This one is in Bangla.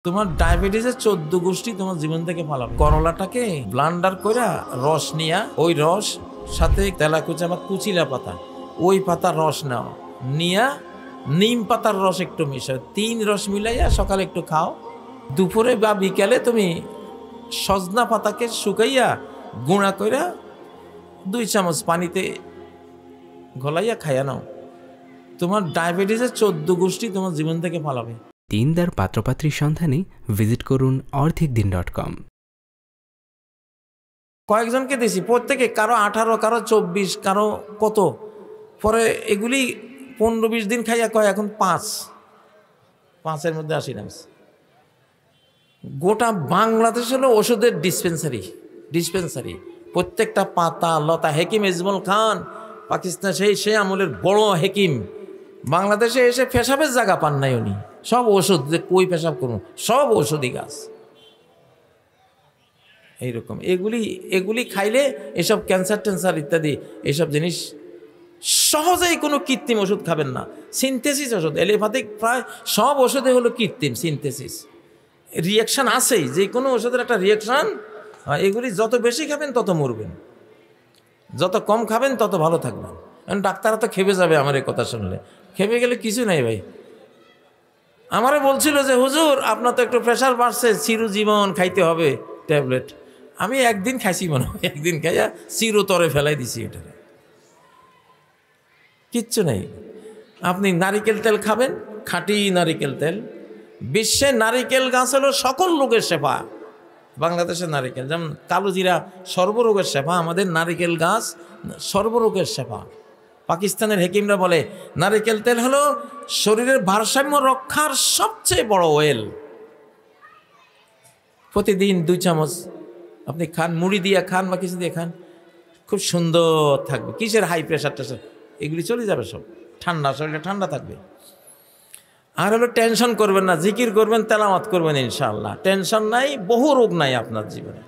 তোমার ডায়াবেটিসের 14 গোষ্ঠী তোমার জীবন থেকে পালাবে। করলাটাকে ব্লান্ডার কইরা রস নিয়া ওই রস সাথে তেলাকুচা বা কুচিলা পাতা, ওই পাতার রস নাও, নিয়া নিম পাতার রস একটু মিশাও, 3 রস মিলাইয়া সকালে একটু খাও। দুপুরে বা বিকালে তুমি সজনা পাতাকে শুকাইয়া গুঁড়া কইরা 2 চামচ পানিতে গলাইয়া খাইয়া নাও। তোমার ডায়াবেটিসের 14 গোষ্ঠী তোমার জীবন থেকে পালাবে। দিনদার পাত্রপাত্রীর সন্ধানে ভিজিট করুন orthikdin.com। কয়েকজনকে দিছি, প্রত্যেকে কারো 18, কারো 24, কারো কত, পরে এগুলি 15-20 দিন খাইয়া কয় এখন 5-এর মধ্যে 80 নামছে। গোটা বাংলাদেশ হলো ওষুধের ডিসপেন্সারি। প্রত্যেকটা পাতা লতা, হেকিম ইজমুল খান পাকিস্তান সেই আমলের বড় হেকিম, বাংলাদেশে এসে পেশাবের জায়গা পান নাই উনি। সব ওষুধ, যে কই পেশাব করুন, সব ওষুধই গাছ। এইরকম এগুলি খাইলে এসব ক্যান্সার ইত্যাদি এইসব জিনিস সহজেই, কোনো কৃত্রিম ওষুধ খাবেন না। সিনথেসিস ওষুধ, এলোপ্যাথিক প্রায় সব ওষুধে হলো কৃত্রিম সিনথেসিস। রিয়াকশান আছেই, যে কোনো ওষুধের একটা রিয়াকশান। এগুলি যত বেশি খাবেন তত মরবেন, যত কম খাবেন তত ভালো থাকবেন। কারণ ডাক্তাররা তো খেপে যাবে আমার এই কথা শুনলে। খেপে গেলে কিছু নাই ভাই। আমারে বলছিল যে হুজুর আপনার তো একটু প্রেশার বাড়ছে, চিরজীবন খাইতে হবে ট্যাবলেট। আমি একদিন খাইছি, মনে হয় একদিন খাইয়া চিরতরে ফেলাই দিছি। এটা কিচ্ছু নেই। আপনি নারিকেল তেল খাবেন, খাঁটি নারিকেল তেল। বিশ্বে নারিকেল গাছ হলো সকল রোগের শেফা। বাংলাদেশের নারিকেল যেমন কালোজিরা সর্বরোগের শেফা, আমাদের নারিকেল গাছ সর্বরোগের শেফা। পাকিস্তানের হেকিমরা বলে নারিকেল তেল হলো শরীরের ভারসাম্য রক্ষার সবচেয়ে বড় অয়েল। প্রতিদিন 2 চামচ আপনি খান, মুড়ি দিয়ে খান বা কিছু দিয়ে খান, খুব সুন্দর থাকবে। কিসের হাই প্রেশার টেশার এগুলি চলে যাবে সব, ঠান্ডা, শরীরটা ঠান্ডা থাকবে। আর হলো টেনশন করবেন না, জিকির করবেন, তেলাওয়াত করবেন, ইনশাআল্লাহ টেনশন নাই, বহু রোগ নাই আপনার জীবনে।